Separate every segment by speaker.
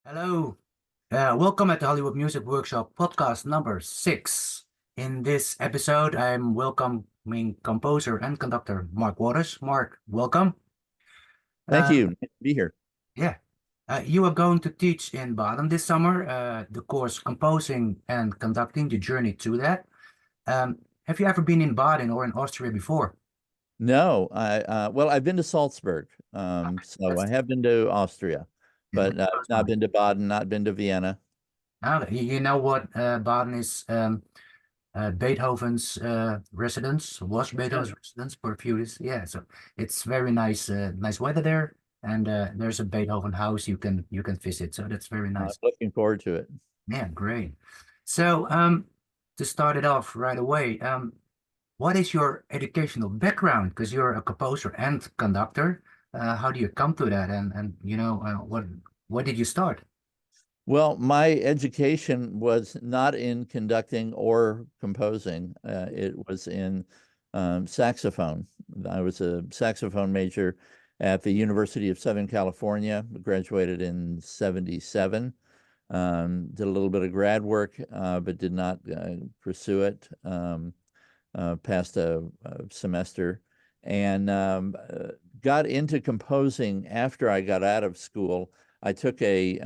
Speaker 1: Hello. Welcome at the Hollywood Music Workshop podcast number 6. In this episode, I'm welcoming composer and conductor Mark Waters. Mark, welcome.
Speaker 2: Thank
Speaker 1: Uh,
Speaker 2: you. Nice to be here.
Speaker 1: yeah, you are going to teach in Baden this summer, the course Composing and Conducting, the journey to that. Have you ever been in Baden or in Austria before?
Speaker 2: No, well, I've been to Salzburg, so
Speaker 1: That's,
Speaker 2: I have been to Austria,
Speaker 1: yeah,
Speaker 2: but
Speaker 1: that's close
Speaker 2: not
Speaker 1: by.
Speaker 2: been to Baden, not been to Vienna.
Speaker 1: Now, you know what Baden is? Beethoven's residence was
Speaker 2: Yeah.
Speaker 1: Beethoven's residence for a few days. Yeah, so it's very nice, nice weather there, and there's a Beethoven house you can visit. So that's very
Speaker 2: I'm
Speaker 1: nice.
Speaker 2: looking forward to it.
Speaker 1: Yeah, great. So to start it off right away, what is your educational background? Because you're a composer and conductor. How do you come to that? And what did you start?
Speaker 2: Well, my education was not in conducting or composing. It was in saxophone. I was a saxophone major at the University of Southern California, graduated in 77. Did a little bit of grad work, but did not pursue it. Passed a semester and got into composing after I got out of school. I took a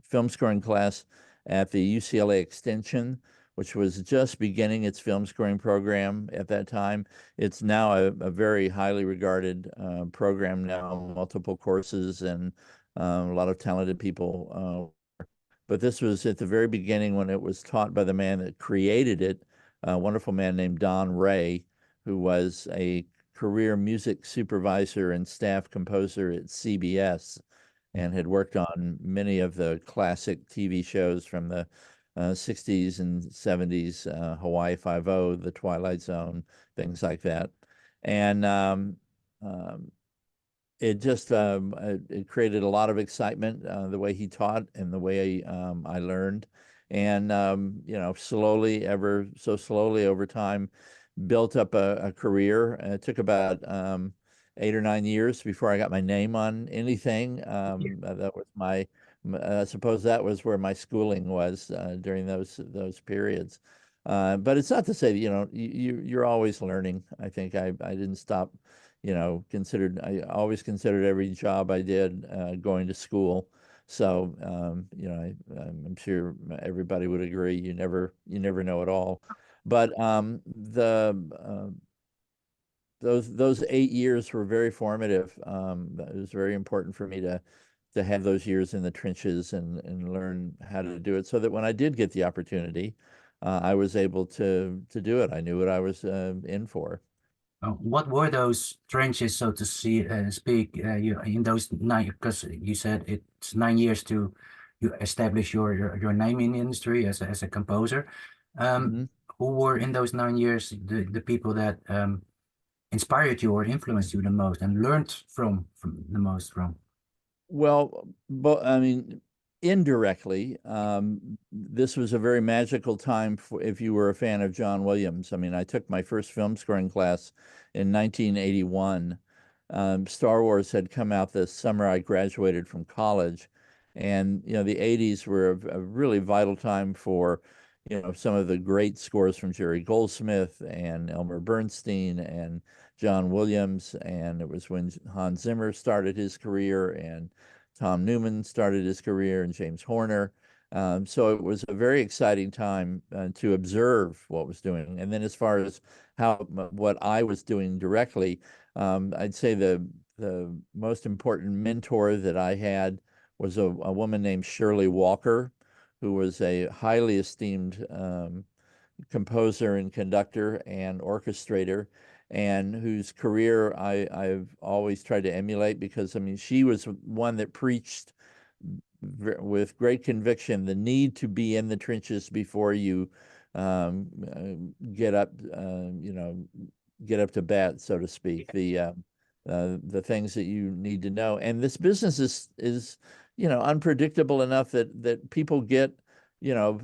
Speaker 2: film scoring class at the UCLA Extension, which was just beginning its film scoring program at that time. It's now a very highly regarded program now, multiple courses and a lot of talented people. But this was at the very beginning when it was taught by the man that created it, a wonderful man named Don Ray, who was a career music supervisor and staff composer at CBS and had worked on many of the classic TV shows from the 60s and 70s, Hawaii Five-O, The Twilight Zone, things like that. And um, it just it created a lot of excitement the way he taught and the way I learned, and slowly, ever so slowly over time, built up a career. It took about 8 or 9 years before I got my name on anything. That was I suppose that was where my schooling was during those periods. But it's not to say that, you're always learning. I think I didn't stop, I always considered every job I did going to school. So, I'm sure everybody would agree. You never know it all. But the those 8 years were very formative. It was very important for me to have those years in the trenches and learn how to do it, so that when I did get the opportunity, I was able to do it. I knew what I was in for.
Speaker 1: What were those trenches, so to speak, you in those 9? Because you said it's 9 years to you establish your name in the industry as a composer. Um,
Speaker 2: Mm-hmm.
Speaker 1: who were in those 9 years the people that inspired you or influenced you the most and learned from the most from?
Speaker 2: Well, but I mean, indirectly, this was a very magical time for if you were a fan of John Williams. I mean, I took my first film scoring class in 1981. Star Wars had come out the summer I graduated from college, and the 80s were a really vital time for some of the great scores from Jerry Goldsmith and Elmer Bernstein and John Williams, and it was when Hans Zimmer started his career and Tom Newman started his career and James Horner. So it was a very exciting time to observe what was doing. And then as far as what I was doing directly, I'd say the most important mentor that I had was a woman named Shirley Walker, who was a highly esteemed composer and conductor and orchestrator, and whose career I've always tried to emulate, because I mean she was one that preached with great conviction the need to be in the trenches before you get up, get up to bat, so to speak. The things that you need to know, and this business is unpredictable enough that people get you know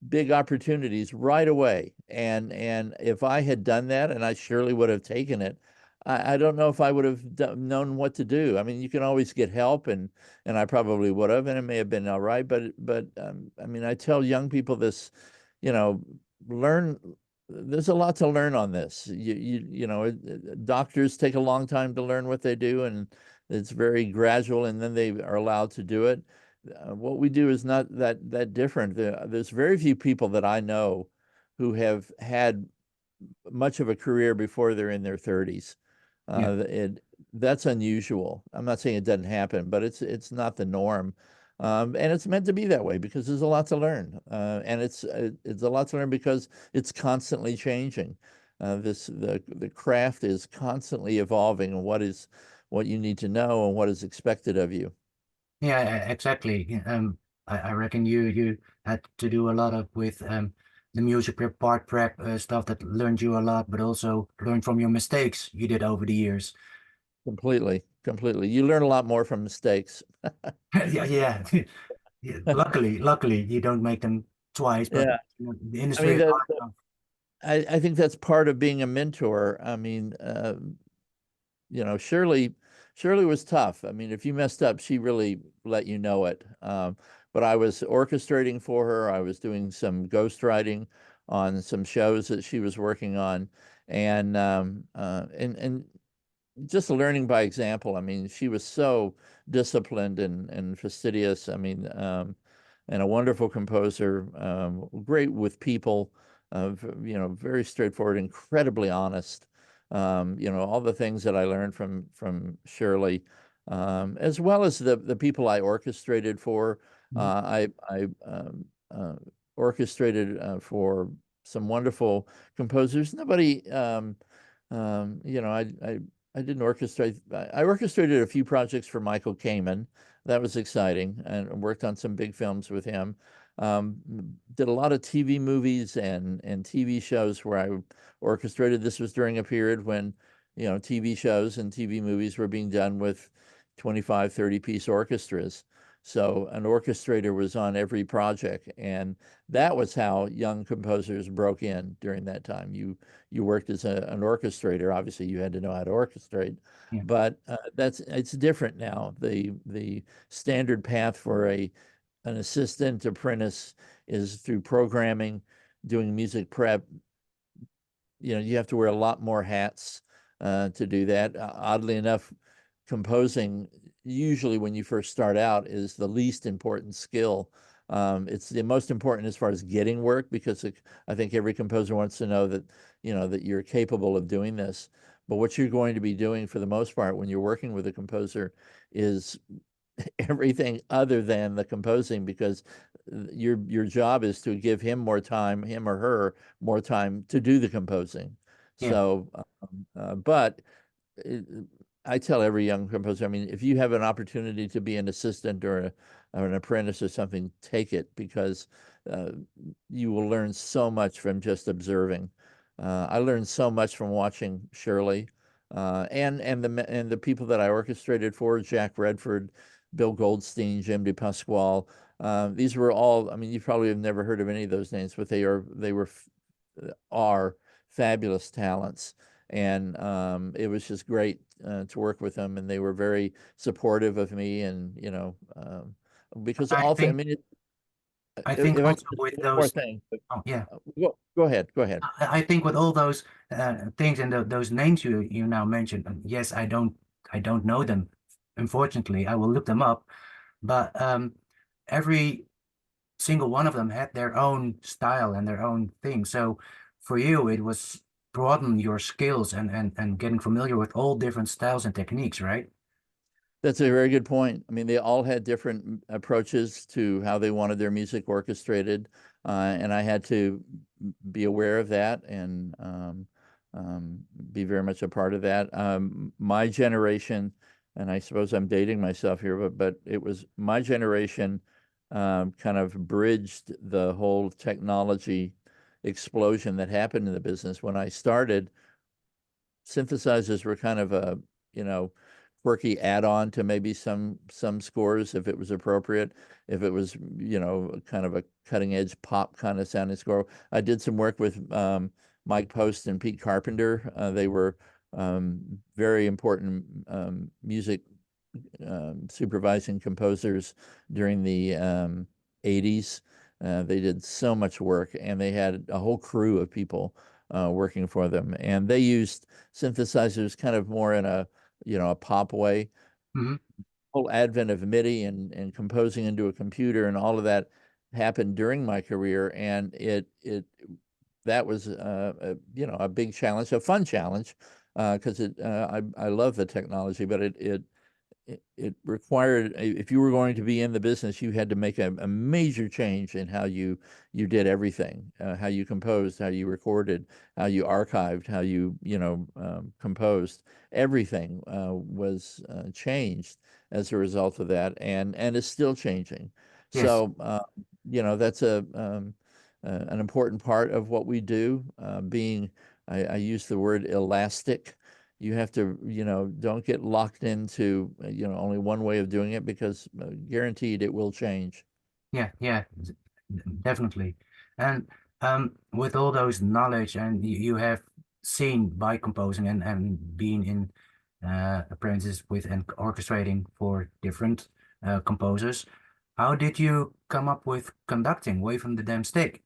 Speaker 2: big opportunities right away. And if I had done that, and I surely would have taken it, I don't know if I would have known what to do. I mean, you can always get help, and I probably would have, and it may have been all right. But I mean, I tell young people this, you know, learn. There's a lot to learn on this. Doctors take a long time to learn what they do, and it's very gradual, and then they are allowed to do it. What we do is not that different. There's very few people that I know who have had much of a career before they're in their 30s.
Speaker 1: Yeah.
Speaker 2: That's unusual. I'm not saying it doesn't happen, but it's not the norm. And it's meant to be that way because there's a lot to learn, and it's a lot to learn because it's constantly changing. The craft is constantly evolving, and what you need to know and what is expected of you.
Speaker 1: Yeah, exactly. Yeah, I reckon you had to do a lot of with the music prep, part prep stuff that learned you a lot, but also learned from your mistakes you did over the years.
Speaker 2: Completely, completely. You learn a lot more from mistakes.
Speaker 1: Yeah, yeah. Yeah. Luckily, you don't make them twice, but
Speaker 2: Yeah,
Speaker 1: the
Speaker 2: I
Speaker 1: industry
Speaker 2: mean
Speaker 1: is hard enough.
Speaker 2: I think that's part of being a mentor. I mean, Shirley was tough. I mean, if you messed up, she really let you know it. But I was orchestrating for her. I was doing some ghostwriting on some shows that she was working on, and just learning by example. I mean, she was so disciplined and fastidious. I mean, and a wonderful composer, great with people, very straightforward, incredibly honest. All the things that I learned from Shirley, as well as the people I orchestrated for.
Speaker 1: Mhm.
Speaker 2: I orchestrated for some wonderful composers. Nobody, I didn't orchestrate. I orchestrated a few projects for Michael Kamen. That was exciting, and worked on some big films with him. Um, did a lot of TV movies and TV shows where I orchestrated. This was during a period when, TV shows and TV movies were being done with 25, 30-piece orchestras. So an orchestrator was on every project, and that was how young composers broke in during that time. You worked as an orchestrator. Obviously, you had to know how to orchestrate,
Speaker 1: Yeah,
Speaker 2: but it's different now. The standard path for an assistant apprentice is through programming, doing music prep. You have to wear a lot more hats to do that. Oddly enough, composing usually when you first start out is the least important skill. It's the most important as far as getting work because I think every composer wants to know that you're capable of doing this. But what you're going to be doing for the most part when you're working with a composer is everything other than the composing because your job is to give him more time, him or her more time to do the composing.
Speaker 1: yeah,
Speaker 2: So, but it, I tell every young composer, I mean, if you have an opportunity to be an assistant or an apprentice or something, take it because uh, you will learn so much from just observing. I learned so much from watching Shirley, and the people that I orchestrated for, Jack Redford, Bill Goldstein, Jim DePasquale. These were all. I mean, you probably have never heard of any of those names, but are fabulous talents, and it was just great to work with them, and they were very supportive of me, and because
Speaker 1: I
Speaker 2: I
Speaker 1: think
Speaker 2: mean,
Speaker 1: I think
Speaker 2: if I
Speaker 1: also
Speaker 2: could just
Speaker 1: with
Speaker 2: one more
Speaker 1: those.
Speaker 2: thing,
Speaker 1: Oh yeah.
Speaker 2: go ahead, go ahead.
Speaker 1: I think with all those things and those names you now mentioned, yes, I don't know them. Unfortunately, I will look them up. But every single one of them had their own style and their own thing. So for you, it was broaden your skills and getting familiar with all different styles and techniques, right?
Speaker 2: That's a very good point. I mean, they all had different approaches to how they wanted their music orchestrated, and I had to be aware of that and be very much a part of that. My generation, and I suppose I'm dating myself here, but it was my generation kind of bridged the whole technology explosion that happened in the business. When I started, synthesizers were kind of a, you know, quirky add-on to maybe some scores if it was appropriate. If it was, kind of a cutting edge pop kind of sounding score. I did some work with Mike Post and Pete Carpenter. They were very important music supervising composers during the 80s. They did so much work, and they had a whole crew of people working for them. And they used synthesizers kind of more in a, a pop way.
Speaker 1: Hmm.
Speaker 2: Whole advent of MIDI and composing into a computer and all of that happened during my career, and it that was a big challenge, a fun challenge, because I love the technology, but it required, if you were going to be in the business, you had to make a major change in how you did everything, how you composed, how you recorded, how you archived, how composed. Everything was changed as a result of that, and is still changing.
Speaker 1: Yes.
Speaker 2: So that's an important part of what we do. Being, I use the word elastic. You have to, don't get locked into, only one way of doing it, because guaranteed it will change.
Speaker 1: Yeah, yeah, definitely. And with all those knowledge and you have seen by composing and being in apprentices with and orchestrating for different composers, how did you come up with conducting Way from the Damn Stick?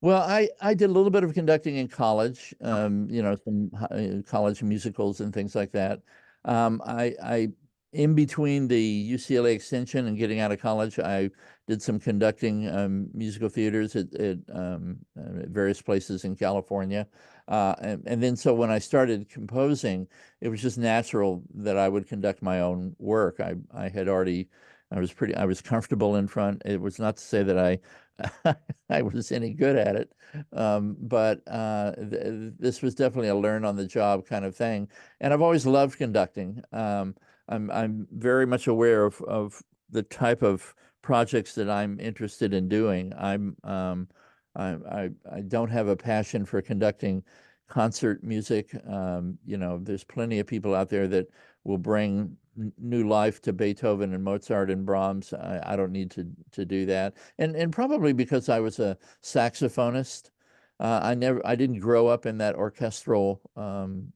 Speaker 2: Well, I did a little bit of conducting in college,
Speaker 1: Okay.
Speaker 2: some college musicals and things like that. I in between the UCLA extension and getting out of college, I did some conducting musical theaters at various places in California. And then so when I started composing, it was just natural that I would conduct my own work. I had already, I was comfortable in front. It was not to say that I was any good at it. But this was definitely a learn on the job kind of thing. And I've always loved conducting. I'm very much aware of the type of projects that I'm interested in doing. I don't have a passion for conducting concert music. There's plenty of people out there that will bring new life to Beethoven and Mozart and Brahms. I don't need to do that, and probably because I was a saxophonist. I didn't grow up in that orchestral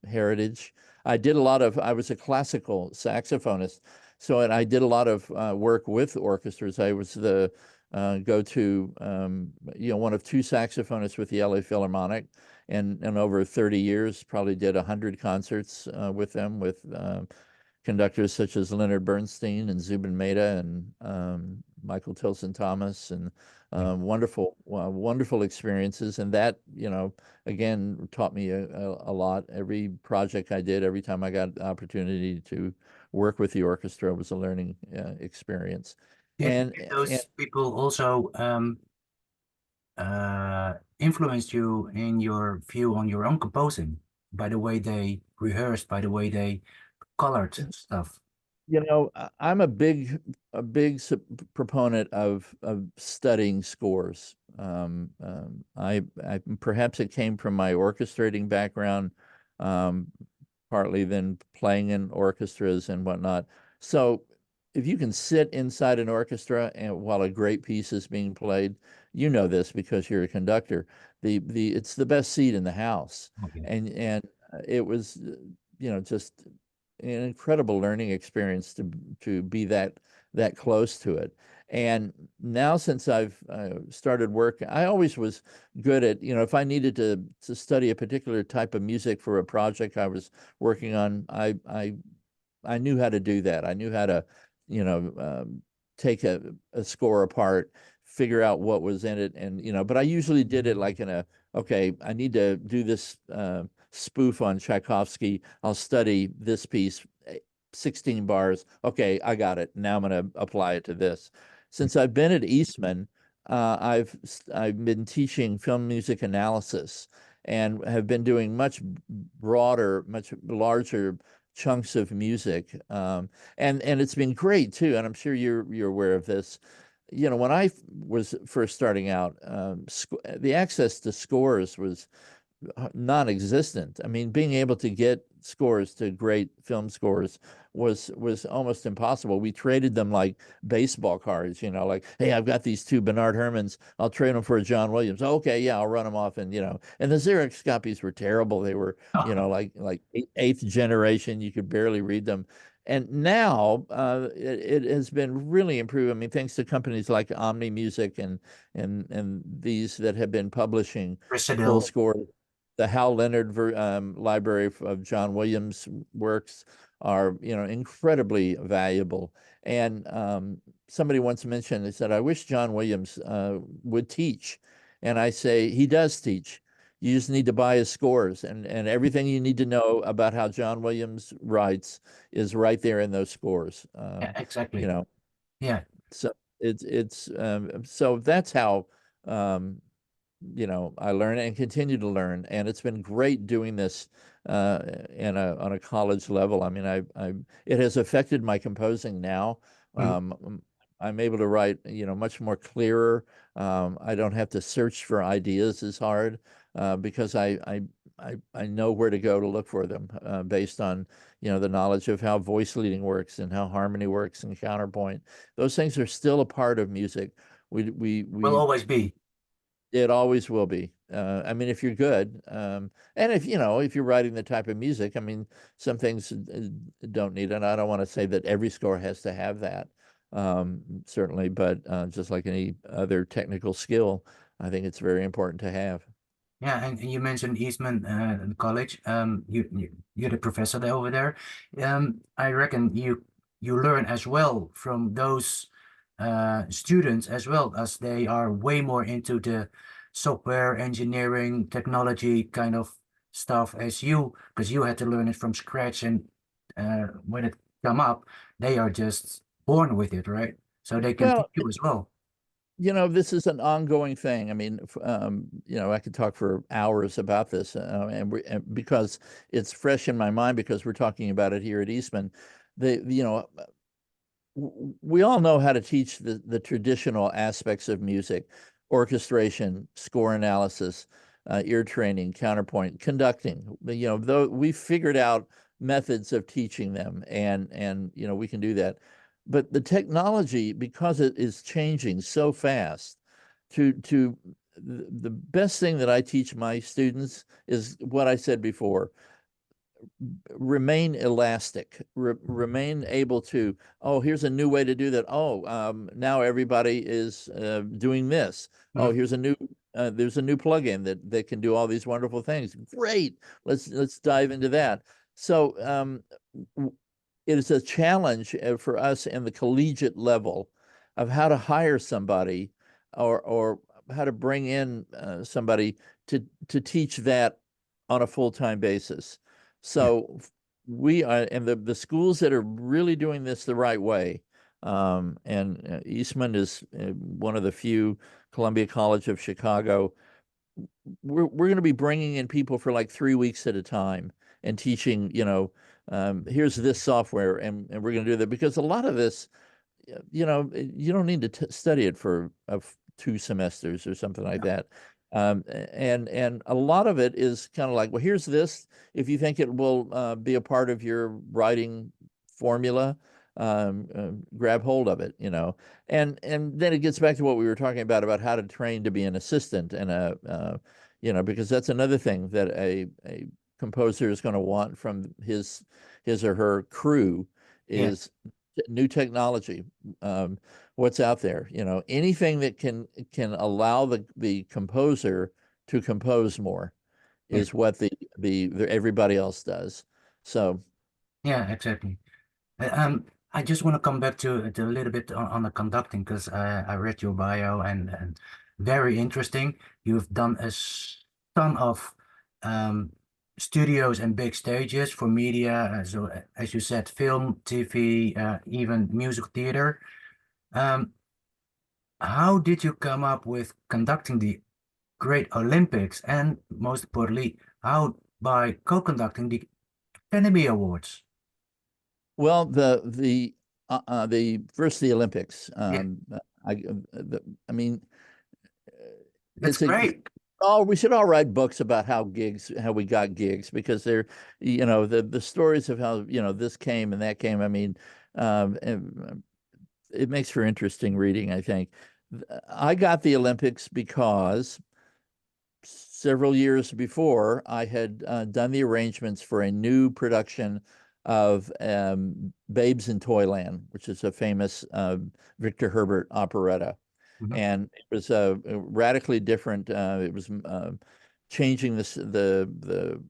Speaker 2: heritage. I was a classical saxophonist, so and I did a lot of work with orchestras. I was the go-to, one of two saxophonists with the LA Philharmonic, and over 30 years, probably did 100 concerts with them, with conductors such as Leonard Bernstein and Zubin Mehta and Michael Tilson Thomas, and
Speaker 1: Yeah.
Speaker 2: wonderful experiences. And that, again, taught me a lot. Every project I did, every time I got the opportunity to work with the orchestra, was a learning experience.
Speaker 1: Did
Speaker 2: And
Speaker 1: those people also influenced you in your view on your own composing by the way they rehearsed, by the way they colored stuff?
Speaker 2: I'm a big proponent of studying scores. I perhaps it came from my orchestrating background, um, partly then playing in orchestras and whatnot. So if you can sit inside an orchestra and while a great piece is being played, you know this because you're a conductor. The It's the best seat in the house,
Speaker 1: Okay.
Speaker 2: and it was just an incredible learning experience to be that close to it. And now, since I've started work, I always was good at, if I needed to study a particular type of music for a project I was working on, I knew how to do that. I knew how to, take a score apart, figure out what was in it, and but I usually did it like in a, okay, I need to do this spoof on Tchaikovsky. I'll study this piece, 16 bars. Okay, I got it. Now I'm going to apply it to this. Since I've been at Eastman, I've been teaching film music analysis and have been doing much broader, much larger chunks of music, and it's been great too. And I'm sure you're aware of this. When I was first starting out, the access to scores was non-existent. I mean, being able to get scores to great film scores was almost impossible. We traded them like baseball cards, like, hey, I've got these two Bernard Herrmanns. I'll trade them for a John Williams. Okay, yeah, I'll run them off, and the Xerox copies were terrible. They were, like eighth generation. You could barely read them. And now it has been really improved. I mean, thanks to companies like Omni Music and these that have been publishing full
Speaker 1: Residual.
Speaker 2: score. The Hal Leonard library of John Williams works are, incredibly valuable. And somebody once mentioned, they said, I wish John Williams would teach. And I say, he does teach. You just need to buy his scores, and everything you need to know about how John Williams writes is right there in those scores.
Speaker 1: Yeah,
Speaker 2: You
Speaker 1: exactly.
Speaker 2: know,
Speaker 1: Yeah.
Speaker 2: so so that's how I learn and continue to learn, and it's been great doing this on a college level. I mean, it has affected my composing now.
Speaker 1: Mm.
Speaker 2: I'm able to write, much more clearer. I don't have to search for ideas as hard because I know where to go to look for them based on, the knowledge of how voice leading works and how harmony works and counterpoint. Those things are still a part of music.
Speaker 1: Will
Speaker 2: We
Speaker 1: always be.
Speaker 2: It always will be. I mean, if you're good, and if you're writing the type of music, I mean, some things don't need it. I don't want to say that every score has to have that, certainly, but just like any other technical skill, I think it's very important to have.
Speaker 1: Yeah, and you mentioned Eastman College. You're the professor there over there. I reckon you learn as well from those students as well, as they are way more into the software engineering technology kind of stuff as you, because you had to learn it from scratch, and when it come up, they are just born with it, right? So they can teach
Speaker 2: Well,
Speaker 1: you as well.
Speaker 2: this is an ongoing thing. I mean, I could talk for hours about this, and because it's fresh in my mind because we're talking about it here at Eastman. The you know we all know how to teach the traditional aspects of music: orchestration, score analysis, ear training, counterpoint, conducting. Though we figured out methods of teaching them, and we can do that. But the technology, because it is changing so fast, to the best thing that I teach my students is what I said before: remain elastic, remain able to, oh, here's a new way to do that. Oh, now everybody is doing this. Oh,
Speaker 1: Mm.
Speaker 2: here's there's a new plugin that can do all these wonderful things. Great. Let's dive into that. So it is a challenge for us in the collegiate level of how to hire somebody, or how to bring in somebody to teach that on a full-time basis.
Speaker 1: Yeah,
Speaker 2: So we are, and the schools that are really doing this the right way, and Eastman is one of the few, Columbia College of Chicago. We're going to be bringing in people for like 3 weeks at a time and teaching, here's this software, and we're going to do that, because a lot of this, you don't need to study it for 2 semesters or something like
Speaker 1: yeah,
Speaker 2: that. And a lot of it is kind of like, well, here's this. If you think it will be a part of your writing formula, grab hold of it. And then it gets back to what we were talking about how to train to be an assistant, and because that's another thing that a composer is going to want from his or her crew
Speaker 1: yeah,
Speaker 2: is new technology, what's out there, anything that can allow the composer to compose more
Speaker 1: yeah,
Speaker 2: is what the everybody else does. So
Speaker 1: yeah, exactly. I just want to come back to a little bit on the conducting, because I read your bio, and very interesting. You've done ton of um, studios and big stages for media. So as you said, film, TV, even music theater. Um, how did you come up with conducting the Great Olympics, and most importantly, how by co-conducting the Academy Awards?
Speaker 2: well, the first, the Olympics,
Speaker 1: Yeah,
Speaker 2: I mean,
Speaker 1: that's
Speaker 2: it's a
Speaker 1: great.
Speaker 2: Oh, we should all write books about how we got gigs, because they're, the stories of how, this came and that came. I mean, it makes for interesting reading, I think. I got the Olympics because several years before I had done the arrangements for a new production of Babes in Toyland, which is a famous Victor Herbert operetta.
Speaker 1: Mhm.
Speaker 2: And it was radically different. It was changing the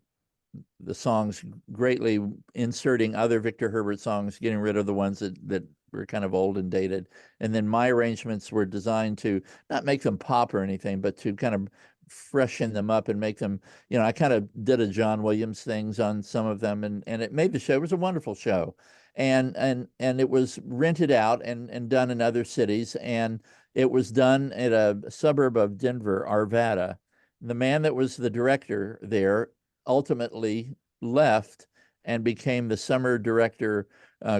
Speaker 2: songs greatly, inserting other Victor Herbert songs, getting rid of the ones that were kind of old and dated. And then my arrangements were designed to not make them pop or anything, but to kind of freshen them up and make them, I kind of did a John Williams things on some of them, and it made the show. It was a wonderful show. And it was rented out and done in other cities. And it was done at a suburb of Denver, Arvada. The man that was the director there ultimately left and became the summer director,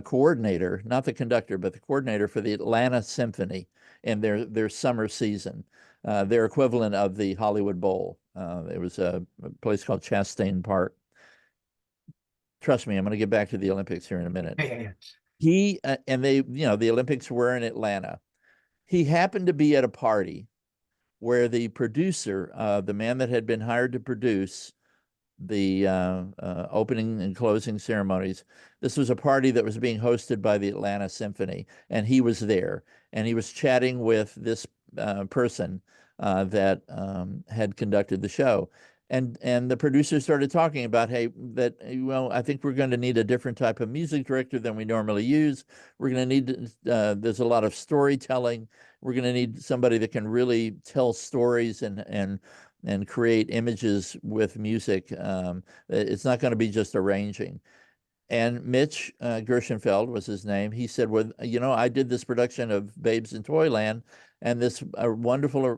Speaker 2: coordinator, not the conductor, but the coordinator for the Atlanta Symphony in their summer season, their equivalent of the Hollywood Bowl. It was a place called Chastain Park. Trust me, I'm going to get back to the Olympics here in a minute.
Speaker 1: Yeah, yeah, yeah.
Speaker 2: He and they, the Olympics were in Atlanta. He happened to be at a party where the producer, the man that had been hired to produce the opening and closing ceremonies. This was a party that was being hosted by the Atlanta Symphony, and he was there, and he was chatting with this person that had conducted the show. And the producer started talking about, hey, that, well, I think we're going to need a different type of music director than we normally use. We're going to need, there's a lot of storytelling. We're going to need somebody that can really tell stories and create images with music. It's not going to be just arranging. And Mitch Gershenfeld was his name. He said, well, I did this production of Babes in Toyland, and this wonderful,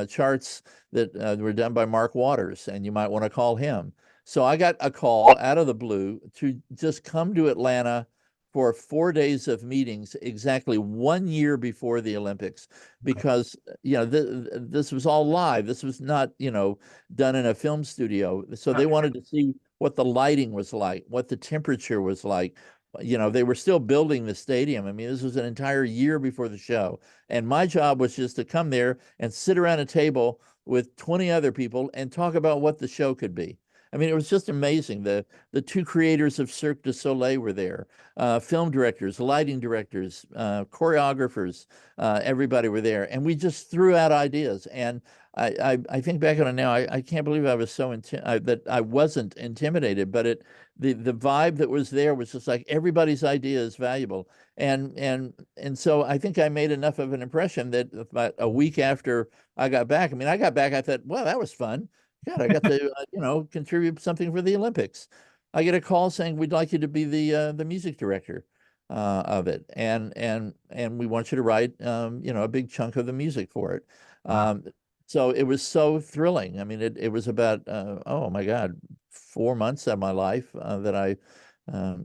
Speaker 2: charts that were done by Mark Waters, and you might want to call him. So I got a call out of the blue to just come to Atlanta for 4 days of meetings exactly 1 year before the Olympics,
Speaker 1: Okay.
Speaker 2: because this was all live. This was not done in a film studio. So they
Speaker 1: Okay.
Speaker 2: wanted to see what the lighting was like, what the temperature was like. They were still building the stadium. I mean, this was an entire year before the show. And my job was just to come there and sit around a table with 20 other people and talk about what the show could be. I mean, it was just amazing. The two creators of Cirque du Soleil were there, film directors, lighting directors, choreographers, everybody were there. And we just threw out ideas. And I think back on it now, I can't believe I was that I wasn't intimidated, but the vibe that was there was just like everybody's idea is valuable. And so I think I made enough of an impression that about a week after I got back, I mean, I got back, I thought, well, that was fun. God, I got to contribute something for the Olympics. I get a call saying we'd like you to be the music director of it, and we want you to write a big chunk of the music for it.
Speaker 1: Wow.
Speaker 2: So it was so thrilling. I mean, it was about oh my God, 4 months of my life that I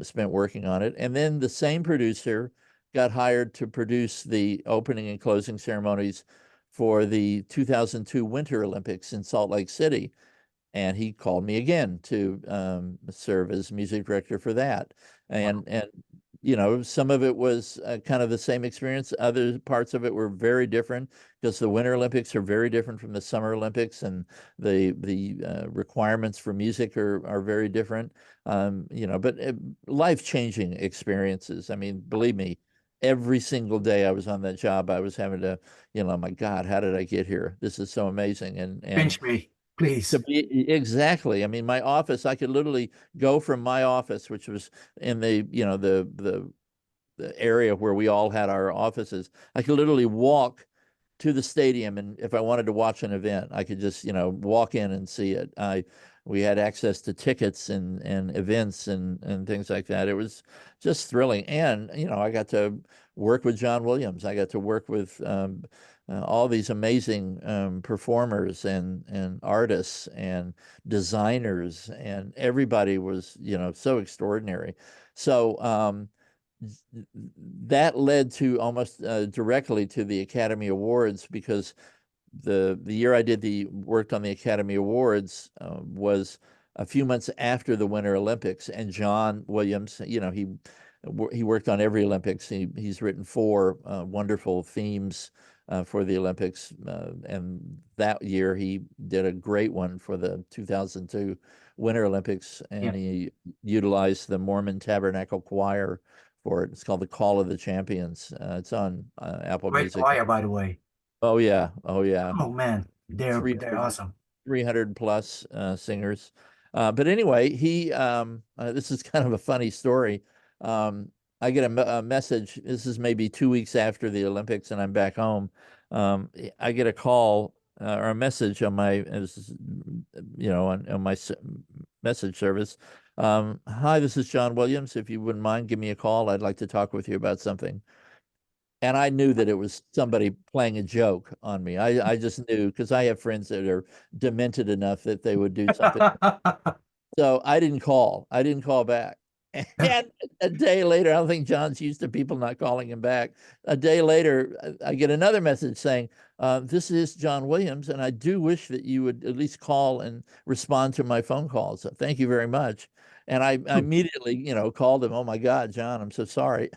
Speaker 2: spent working on it. And then the same producer got hired to produce the opening and closing ceremonies for the 2002 Winter Olympics in Salt Lake City. And he called me again to serve as music director for that.
Speaker 1: Wow.
Speaker 2: And some of it was kind of the same experience. Other parts of it were very different, because the Winter Olympics are very different from the Summer Olympics, and the requirements for music are very different. But life-changing experiences. I mean, believe me, every single day I was on that job, I was having to, my God, how did I get here? This is so amazing. And
Speaker 1: Pinch me,
Speaker 2: to
Speaker 1: please.
Speaker 2: be exactly, I mean, my office, I could literally go from my office, which was in the area where we all had our offices. I could literally walk to the stadium, and if I wanted to watch an event, I could just walk in and see it. We had access to tickets and events and things like that. It was just thrilling. And I got to work with John Williams. I got to work with all these amazing performers and artists and designers, and everybody was so extraordinary. So that led to almost directly to the Academy Awards, because the year I did the worked on the Academy Awards was a few months after the Winter Olympics, and John Williams, he worked on every Olympics. He's written four wonderful themes for the Olympics, and that year he did a great one for the 2002 Winter Olympics,
Speaker 1: Yeah.
Speaker 2: and he utilized the Mormon Tabernacle Choir for it. It's called The Call of the Champions. It's on Apple
Speaker 1: Great
Speaker 2: Music.
Speaker 1: choir, by the way.
Speaker 2: Oh yeah, oh yeah.
Speaker 1: Oh man, they're
Speaker 2: 300,
Speaker 1: awesome.
Speaker 2: 300 plus singers. But anyway, this is kind of a funny story. Um, I get a message. This is maybe 2 weeks after the Olympics, and I'm back home. I get a call or a message on my, on my message service. Hi, this is John Williams. If you wouldn't mind, give me a call. I'd like to talk with you about something. And I knew that it was somebody playing a joke on me. I just knew because I have friends that are demented enough that they would do something. So I didn't call. I didn't call back. And a day later, I don't think John's used to people not calling him back. A day later, I get another message saying, this is John Williams, and I do wish that you would at least call and respond to my phone calls. So thank you very much. And I immediately, called him. Oh my God, John, I'm so sorry.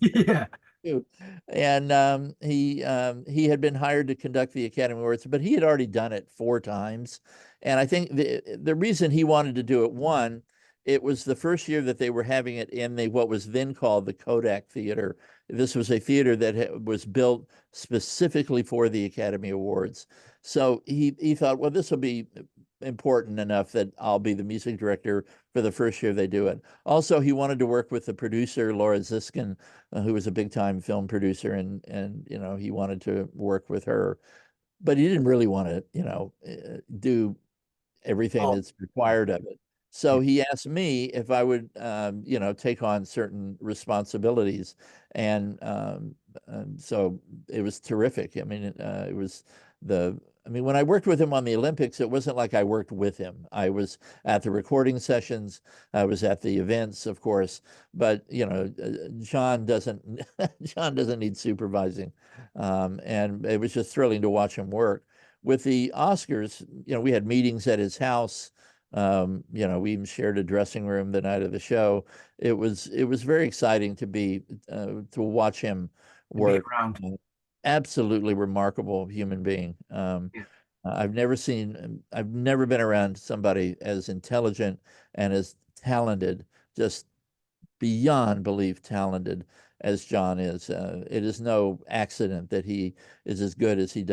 Speaker 1: Yeah.
Speaker 2: Too. And he had been hired to conduct the Academy Awards, but he had already done it 4 times. And I think the reason he wanted to do it, one, it was the first year that they were having it in what was then called the Kodak Theater. This was a theater that was built specifically for the Academy Awards. So he thought, well, this will be important enough that I'll be the music director for the first year they do it. Also, he wanted to work with the producer, Laura Ziskin, who was a big time film producer, and he wanted to work with her, but he didn't really want to do everything
Speaker 1: Oh,
Speaker 2: that's required of it.
Speaker 1: yeah.
Speaker 2: So he asked me if I would take on certain responsibilities, and so it was terrific. I mean, it was the I mean, when I worked with him on the Olympics, it wasn't like I worked with him. I was at the recording sessions, I was at the events, of course, but John doesn't John doesn't need supervising, and it was just thrilling to watch him work. With the Oscars, we had meetings at his house. We even shared a dressing room the night of the show. It was very exciting to watch him
Speaker 1: To be
Speaker 2: work.
Speaker 1: around.
Speaker 2: Absolutely remarkable human being.
Speaker 1: Yeah.
Speaker 2: I've never been around somebody as intelligent and as talented, just beyond belief talented as John is. It is no accident that he is as good as he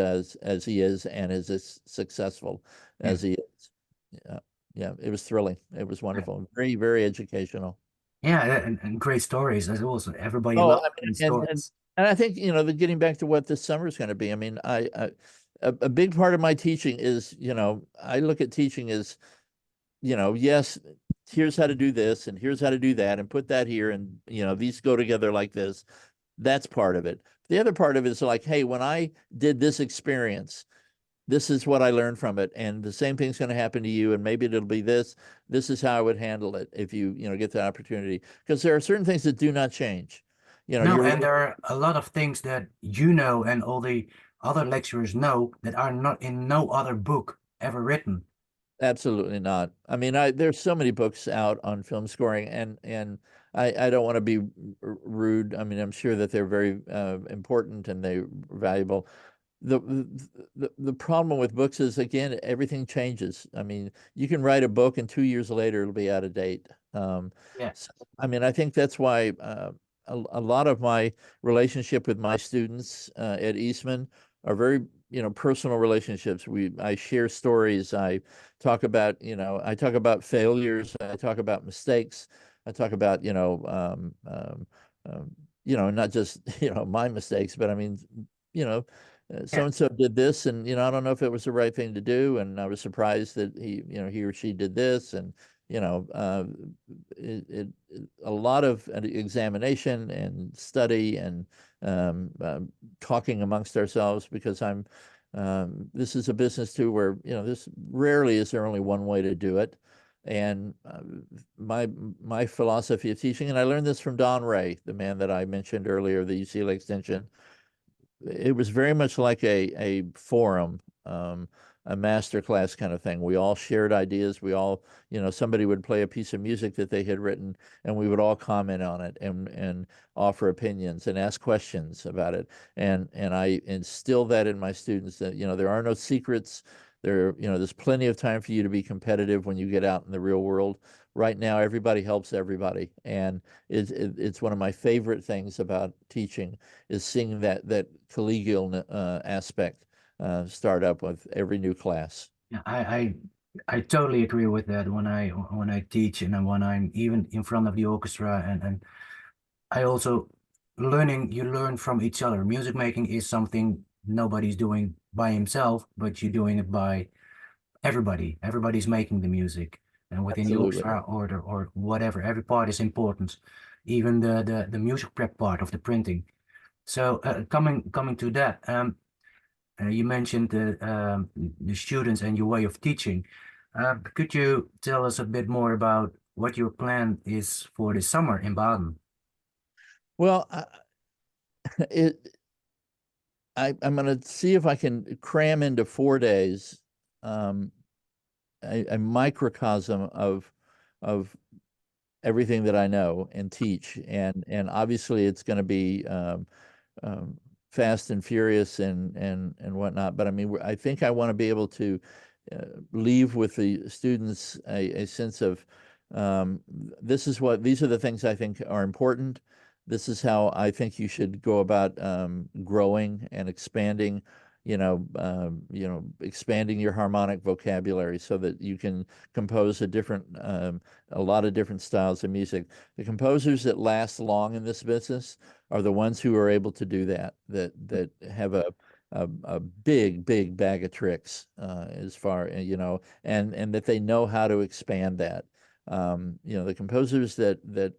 Speaker 2: is, and is as successful
Speaker 1: Yeah.
Speaker 2: as he is. Yeah, yeah, it was thrilling. It was
Speaker 1: Yeah.
Speaker 2: wonderful. Very, very educational.
Speaker 1: Yeah, and great stories as well. So everybody
Speaker 2: Oh,
Speaker 1: loves
Speaker 2: I mean,
Speaker 1: these
Speaker 2: and
Speaker 1: stories.
Speaker 2: I think getting back to what this summer is going to be. I mean, a big part of my teaching is, I look at teaching as, yes, here's how to do this, and here's how to do that, and put that here, and these go together like this. That's part of it. The other part of it is like, hey, when I did this experience, this is what I learned from it, and the same thing's going to happen to you, and maybe it'll be this. This is how I would handle it if you get the opportunity, because there are certain things that do not change.
Speaker 1: No,
Speaker 2: You're
Speaker 1: and there are a lot of things that you know and all the other lecturers know that are not in no other book ever written.
Speaker 2: absolutely not. I mean, there's so many books out on film scoring, and I don't want to be rude. I mean, I'm sure that they're very important and they're valuable. The problem with books is, again, everything changes. I mean, you can write a book and 2 years later it'll be out of date.
Speaker 1: Yeah.
Speaker 2: So, I mean, I think that's why a lot of my relationship with my students at Eastman are very personal relationships. I share stories. I talk about failures. I talk about mistakes. I talk about not just my mistakes, but I mean you know so
Speaker 1: Yeah.
Speaker 2: and so did this, and I don't know if it was the right thing to do, and I was surprised that he or she did this, and you know a lot of examination and study and talking amongst ourselves, because this is a business too where this rarely is there only one way to do it. And my philosophy of teaching, and I learned this from Don Ray, the man that I mentioned earlier, the UCLA Extension, it was very much like a forum, a master class kind of thing. We all shared ideas. We all, somebody would play a piece of music that they had written, and we would all comment on it and offer opinions and ask questions about it. And I instill that in my students that, there are no secrets. There's plenty of time for you to be competitive when you get out in the real world. Right now, everybody helps everybody, and it's one of my favorite things about teaching is seeing that collegial aspect start up with every new class.
Speaker 1: Yeah, I totally agree with that when I teach and then when I'm even in front of the orchestra and I also you learn from each other. Music making is something nobody's doing by himself, but you're doing it by everybody. Everybody's making the music. And within the
Speaker 2: Absolutely.
Speaker 1: orchestra or whatever, every part is important. Even the music prep part of the printing. So coming to that, you mentioned the students and your way of teaching. Could you tell us a bit more about what your plan is for the summer in Baden?
Speaker 2: Well, it I'm going to see if I can cram into 4 days um, a microcosm of everything that I know and teach, and obviously it's going to be um, fast and furious and whatnot. But I mean, I think I want to be able to leave with the students a sense of these are the things I think are important. This is how I think you should go about growing and expanding, expanding your harmonic vocabulary so that you can compose a lot of different styles of music. The composers that last long in this business are the ones who are able to do that have a big bag of tricks as far and that they know how to expand that. The composers that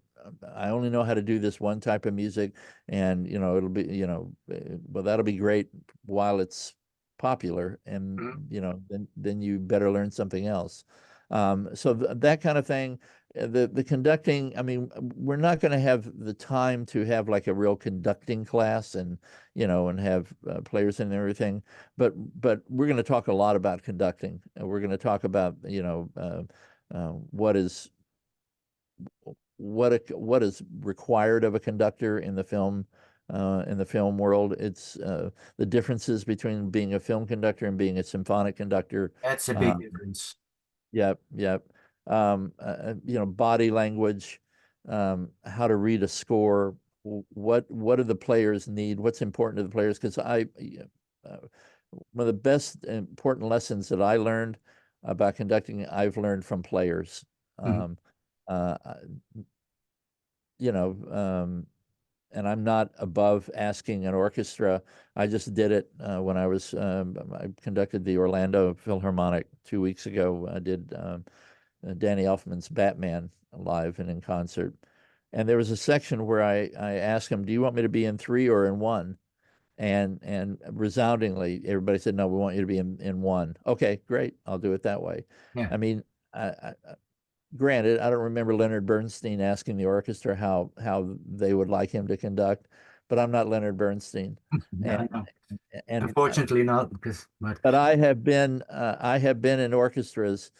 Speaker 2: I only know how to do this one type of music, and it'll be well, that'll be great while it's popular, and
Speaker 1: Mhm.
Speaker 2: then you better learn something else. So that kind of thing. The conducting, I mean, we're not going to have the time to have like a real conducting class and have players and everything, but we're going to talk a lot about conducting. We're going to talk about what is required of a conductor in the film world. It's the differences between being a film conductor and being a symphonic conductor.
Speaker 1: That's a big
Speaker 2: Uh,
Speaker 1: difference.
Speaker 2: yep, yep. Body language, how to read a score, what do the players need, what's important to the players? Because uh, one of the best important lessons that I learned about conducting, I've learned from players.
Speaker 1: Mhm.
Speaker 2: Um, uh, you know, and I'm not above asking an orchestra. I just did it when I conducted the Orlando Philharmonic 2 weeks ago. I did Danny Elfman's Batman live and in concert. And there was a section where I asked him, "Do you want me to be in three or in one?" And resoundingly, everybody said, "No, we want you to be in one." Okay, great. I'll do it that way.
Speaker 1: Yeah.
Speaker 2: I mean, granted, I don't remember Leonard Bernstein asking the orchestra how they would like him to conduct, but I'm not Leonard Bernstein,
Speaker 1: Yeah,
Speaker 2: and
Speaker 1: I know.
Speaker 2: and
Speaker 1: Unfortunately not because but
Speaker 2: but I have been in orchestras.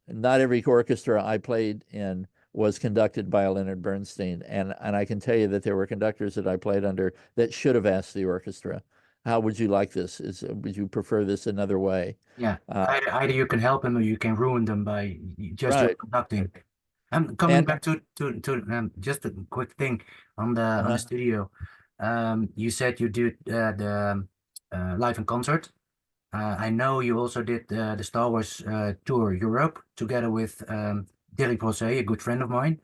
Speaker 2: Not every orchestra I played in was conducted by a Leonard Bernstein, and I can tell you that there were conductors that I played under that should have asked the orchestra, "How would you like this? Would you prefer this another way?"
Speaker 1: yeah,
Speaker 2: Uh,
Speaker 1: either you can help them or you can ruin them by just your
Speaker 2: right,
Speaker 1: conducting. I'm coming
Speaker 2: and
Speaker 1: back to just a quick thing on the
Speaker 2: uh,
Speaker 1: studio. You said you did the live in concert. I know you also did the Star Wars tour Europe together with Derek Rosé, a good friend of mine.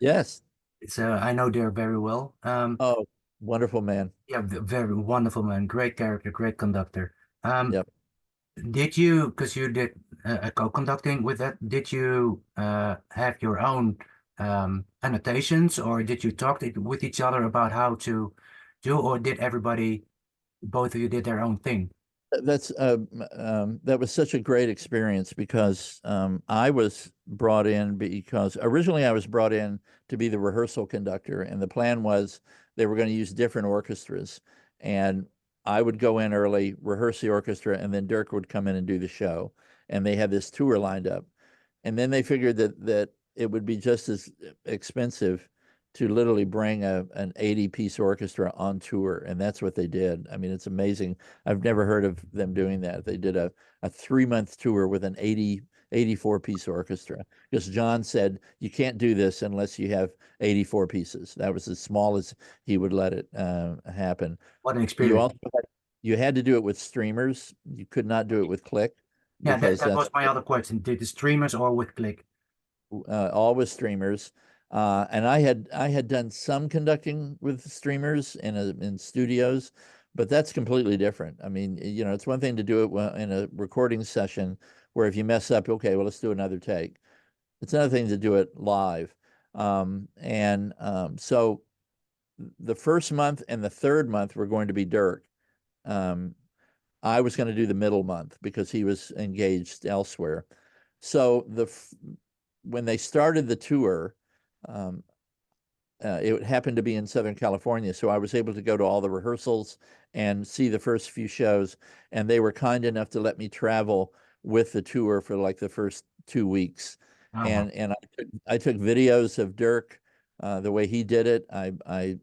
Speaker 2: yes,
Speaker 1: So I know Derek very well.
Speaker 2: oh, wonderful man,
Speaker 1: Yeah, very wonderful man, great character, great conductor. Um,
Speaker 2: yep.
Speaker 1: did you, because you did co-conducting with that, did you have your own annotations or did you talk with each other about how to do, or did everybody, both of you did their own thing?
Speaker 2: That was such a great experience because I was brought in because originally I was brought in to be the rehearsal conductor, and the plan was they were going to use different orchestras, and I would go in early, rehearse the orchestra, and then Dirk would come in and do the show. And they had this tour lined up. And then they figured that it would be just as expensive to literally bring an 80-piece orchestra on tour, and that's what they did. I mean, it's amazing. I've never heard of them doing that. They did a 3-month tour with an 84-piece orchestra because John said you can't do this unless you have 84 pieces. That was as small as he would let it happen.
Speaker 1: What an
Speaker 2: You
Speaker 1: experience.
Speaker 2: also you had to do it with streamers. You could not do it with click
Speaker 1: Yeah, that,
Speaker 2: because
Speaker 1: that
Speaker 2: that's
Speaker 1: was my other question. Did the streamers or with click?
Speaker 2: all with streamers. And I had done some conducting with streamers in studios, but that's completely different. I mean, it's one thing to do it in a recording session where if you mess up, okay, well, let's do another take. It's another thing to do it live. So the first month and the third month were going to be Dirk. Um, I was going to do the middle month because he was engaged elsewhere. So when they started the tour, um, it happened to be in Southern California, so I was able to go to all the rehearsals and see the first few shows, and they were kind enough to let me travel with the tour for like the first 2 weeks.
Speaker 1: Oh, wow.
Speaker 2: And I took videos of Dirk, the way he did it. I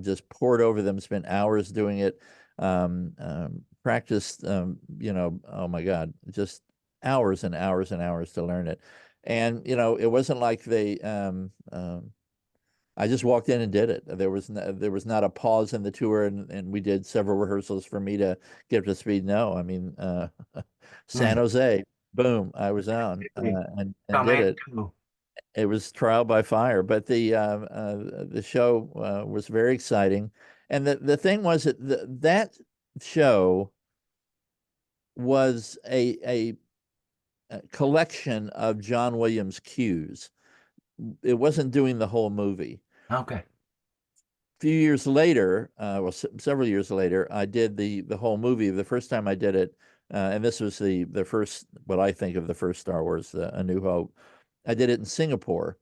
Speaker 2: just poured over them, spent hours doing it, practiced, oh my God, just hours and hours and hours to learn it. And it wasn't like I just walked in and did it. There was not a pause in the tour, and we did several rehearsals for me to get up to speed. No, I mean,
Speaker 1: Yeah,
Speaker 2: San Jose, boom, I was on
Speaker 1: really.
Speaker 2: and
Speaker 1: Come
Speaker 2: did
Speaker 1: in,
Speaker 2: it.
Speaker 1: go.
Speaker 2: It was trial by fire, but the show was very exciting, and the thing was that that show was a collection of John Williams cues. It wasn't doing the whole movie.
Speaker 1: Okay.
Speaker 2: Few years later, well, several years later, I did the whole movie. The first time I did it, and this was the first, what I think of the first Star Wars, A New Hope. I did it in Singapore,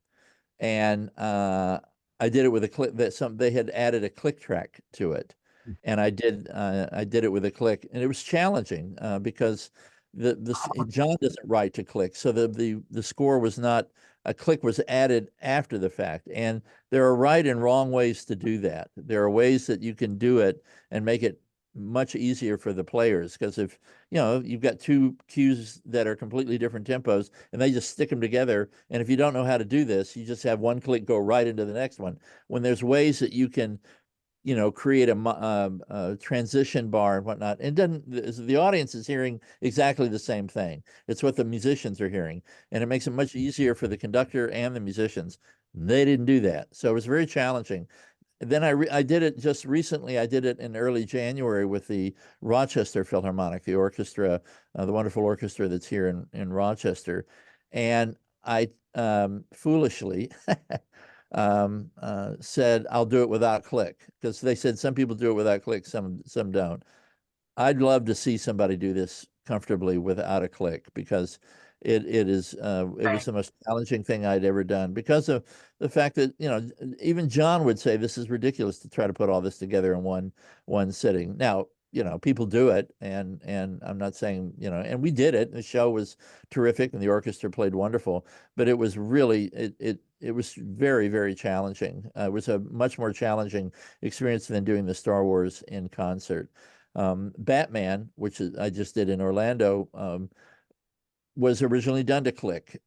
Speaker 2: and I did it with a click that they had added a click track to it, and I did it with a click, and it was challenging because John doesn't write to click, so the score was not a click was added after the fact, and there are right and wrong ways to do that. There are ways that you can do it and make it much easier for the players because if you've got two cues that are completely different tempos and they just stick them together, and if you don't know how to do this, you just have one click go right into the next one. When there's ways that you can create a transition bar and whatnot, and the audience is hearing exactly the same thing. It's what the musicians are hearing, and it makes it much easier for the conductor and the musicians. They didn't do that, so it was very challenging. Then I did it just recently. I did it in early January with the Rochester Philharmonic, the orchestra, the wonderful orchestra that's here in Rochester. And I foolishly said, I'll do it without click because they said some people do it without click, some don't. I'd love to see somebody do this comfortably without a click because it was
Speaker 1: Okay.
Speaker 2: the most challenging thing I'd ever done because of the fact that even John would say this is ridiculous to try to put all this together in one sitting. Now people do it, and I'm not saying and we did it. The show was terrific, and the orchestra played wonderful, but it was really it was very, very challenging. It was a much more challenging experience than doing the Star Wars in concert. Batman, I just did in Orlando, was originally done to click.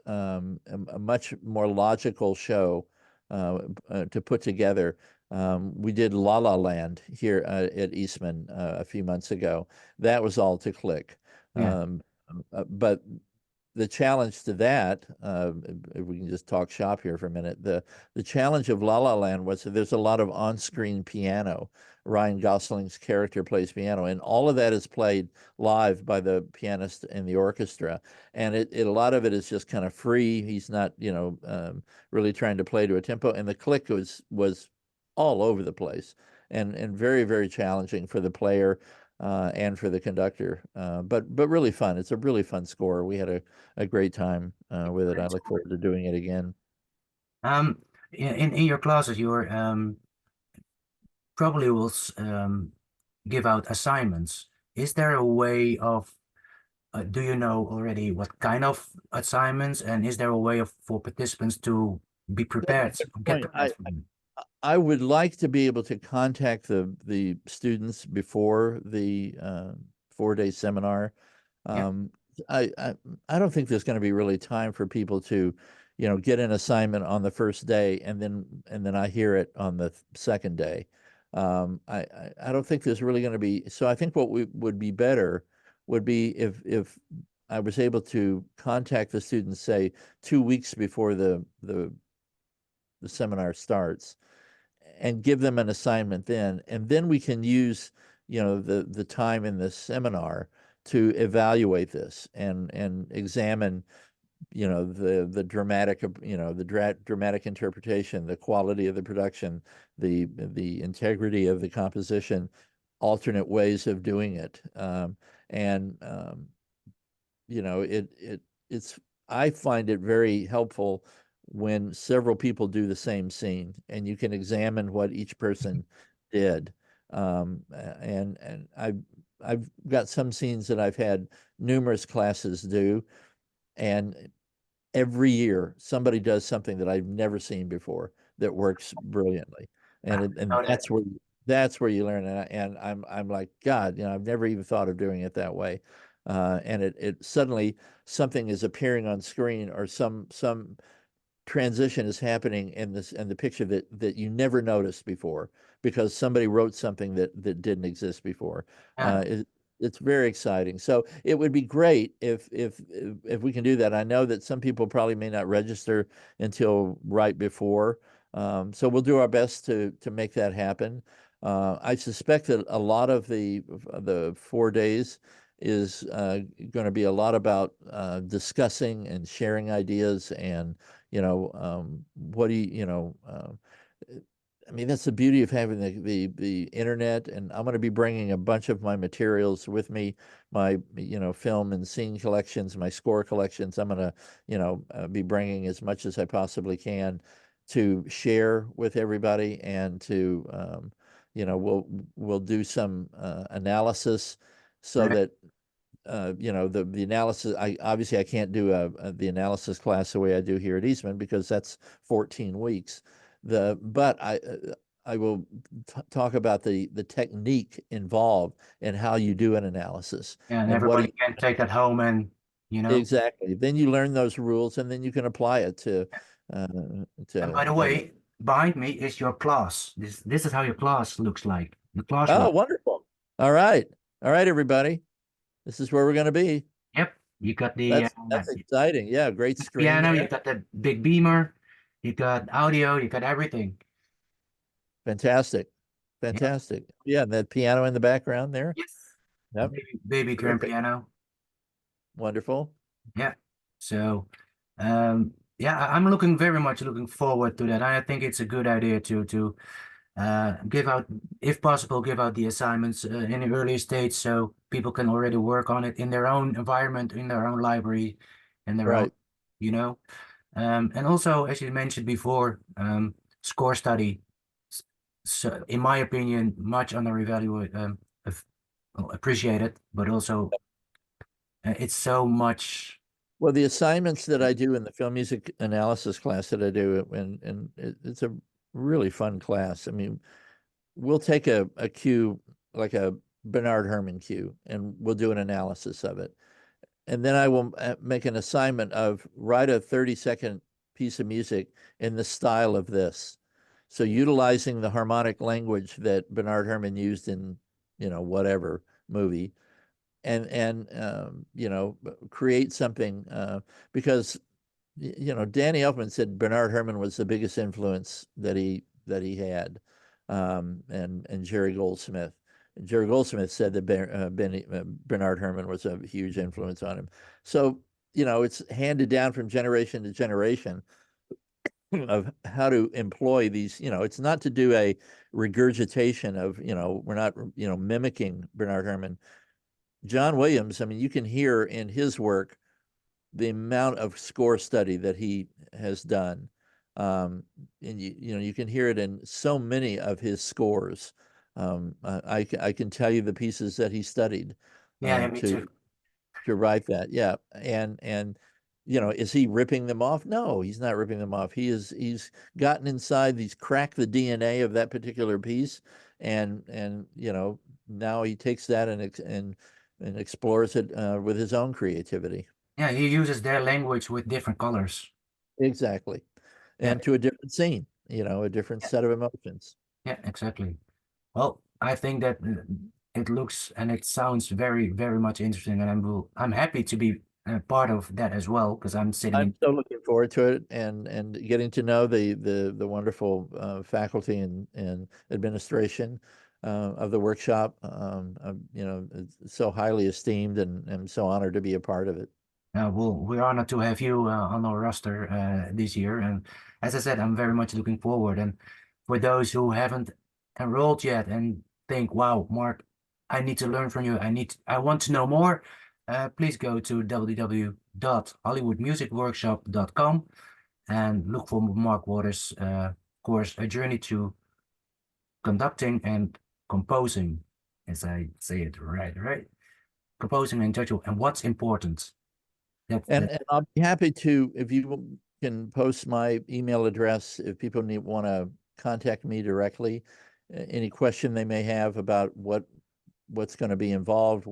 Speaker 2: A much more logical show to put together. We did La La Land here at Eastman a few months ago. That was all to click.
Speaker 1: Yeah.
Speaker 2: But the challenge to that, if we can just talk shop here for a minute, the challenge of La La Land was that there's a lot of on-screen piano. Ryan Gosling's character plays piano, and all of that is played live by the pianist in the orchestra. And a lot of it is just kind of free. He's not, really trying to play to a tempo. And the click was all over the place, and very, very challenging for the player and for the conductor. But really fun. It's a really fun score. We had a great time with it. I
Speaker 1: Great
Speaker 2: look
Speaker 1: score.
Speaker 2: forward to doing it again.
Speaker 1: In your classes, you were probably will give out assignments. Is there a way of, do you know already what kind of assignments, and is there a way of for participants to be
Speaker 2: That's a
Speaker 1: prepared,
Speaker 2: good
Speaker 1: get
Speaker 2: point.
Speaker 1: prepared for them?
Speaker 2: I would like to be able to contact the students before the 4-day seminar.
Speaker 1: Yeah,
Speaker 2: Um, I, I I don't think there's going to be really time for people to, get an assignment on the first day and then I hear it on the second day. I don't think there's really going to be. So I think what would be better would be if I was able to contact the students, say 2 weeks before the seminar starts, and give them an assignment then, and then we can use the time in the seminar to evaluate this and examine the dramatic dramatic interpretation, the quality of the production, the integrity of the composition, alternate ways of doing it, and it's I find it very helpful when several people do the same scene and you can examine what each person did. And I've got some scenes that I've had numerous classes do, and every year somebody does something that I've never seen before that works brilliantly. And
Speaker 1: know that.
Speaker 2: that's where you learn. And I'm like, God, I've never even thought of doing it that way. And it suddenly something is appearing on screen, or some transition is happening in the picture that you never noticed before because somebody wrote something that didn't exist before.
Speaker 1: Yeah,
Speaker 2: It's very exciting. So it would be great if we can do that. I know that some people probably may not register until right before. So we'll do our best to make that happen. I suspect that a lot of the 4 days is going to be a lot about discussing and sharing ideas, and what do I mean, that's the beauty of having the internet. And I'm going to be bringing a bunch of my materials with me, my film and scene collections, my score collections. I'm going to be bringing as much as I possibly can to share with everybody, and to we'll do some analysis, so
Speaker 1: right.
Speaker 2: that the analysis. I can't do the analysis class the way I do here at Eastman, because that's 14 weeks. But I will talk about the technique involved and how you do an analysis,
Speaker 1: And
Speaker 2: and what do
Speaker 1: everybody
Speaker 2: you
Speaker 1: can take that home and, you know.
Speaker 2: exactly. Then you learn those rules, and then you can apply it uh,
Speaker 1: And by
Speaker 2: to
Speaker 1: the way, behind me is your class. This is how your class looks like. The classroom.
Speaker 2: oh, wonderful. All right. All right, everybody. This is where we're going to be.
Speaker 1: Yep. You got
Speaker 2: That's exciting. Yeah, great
Speaker 1: the
Speaker 2: screen
Speaker 1: piano, you
Speaker 2: there.
Speaker 1: got the big beamer, you got audio, you got everything.
Speaker 2: Fantastic.
Speaker 1: Yeah.
Speaker 2: Fantastic. Yeah, and that piano in the background there.
Speaker 1: Yes.
Speaker 2: Yep.
Speaker 1: Baby grand
Speaker 2: Terrific.
Speaker 1: piano.
Speaker 2: Wonderful.
Speaker 1: Yeah. So, yeah, I'm looking very much looking forward to that. I think it's a good idea to give out, if possible, give out the assignments in the early stage so people can already work on it in their own environment, in their own library, in their own,
Speaker 2: Right.
Speaker 1: you know. And also, as you mentioned before, score study. So, in my opinion, much underevaluated, well, appreciated, but also it's so much.
Speaker 2: Well, the assignments that I do in the film music analysis class that I do, and it's a really fun class. I mean, we'll take a cue, like a Bernard Herrmann cue, and we'll do an analysis of it. And then I will make an assignment of write a 30-second piece of music in the style of this. So utilizing the harmonic language that Bernard Herrmann used in, whatever movie, and create something, because Danny Elfman said Bernard Herrmann was the biggest influence that he had, and Jerry Goldsmith. Jerry Goldsmith said that Bernard Herrmann was a huge influence on him. So it's handed down from generation to generation of how to employ these. It's not to do a regurgitation of, we're not mimicking Bernard Herrmann. John Williams, I mean, you can hear in his work the amount of score study that he has done. And you can hear it in so many of his scores. I can tell you the pieces that he studied
Speaker 1: Yeah, yeah, me
Speaker 2: to
Speaker 1: too.
Speaker 2: write that. Yeah, and is he ripping them off? No, he's not ripping them off. He's gotten inside, he's cracked the DNA of that particular piece, and now he takes that and explores it with his own creativity.
Speaker 1: Yeah, he uses their language with different colors.
Speaker 2: Exactly.
Speaker 1: Yeah,
Speaker 2: And to a different scene, a different
Speaker 1: yeah,
Speaker 2: set of emotions.
Speaker 1: yeah, exactly. Well, I think that it looks and it sounds very, very much interesting, and I'm happy to be part of that as well because I'm sitting
Speaker 2: I'm
Speaker 1: in.
Speaker 2: so looking forward to it and getting to know the wonderful faculty and administration of the workshop. It's so highly esteemed and I'm so honored to be a part of it.
Speaker 1: We're honored to have you on our roster this year, and as I said, I'm very much looking forward. And for those who haven't enrolled yet and think, "Wow, Mark, I need to learn from you. I want to know more." Please go to www.hollywoodmusicworkshop.com and look for Mark Waters' course, A Journey to Conducting and Composing, as I say it right? Composing and judging, and what's important. That
Speaker 2: And I'll be happy to, if you can post my email address, if people want to contact me directly, any question they may have about what's going to be involved,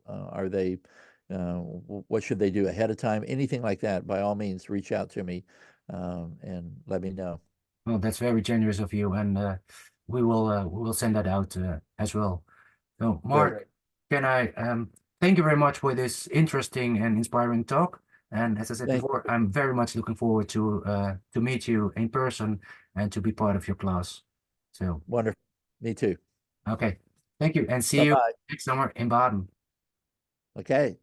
Speaker 2: are they, what should they do ahead of time, anything like that, by all means, reach out to me and let me know.
Speaker 1: Well, that's very generous of you, and we will send that out as well. So,
Speaker 2: Great.
Speaker 1: Mark, can I thank you very much for this interesting and inspiring talk. And as I said
Speaker 2: Thank
Speaker 1: before,
Speaker 2: you.
Speaker 1: I'm very much looking forward to meet you in person and to be part of your class. So,
Speaker 2: Wonderful. Me too.
Speaker 1: okay, thank you, and see you
Speaker 2: Bye-bye.
Speaker 1: next summer in Baden.
Speaker 2: Okay.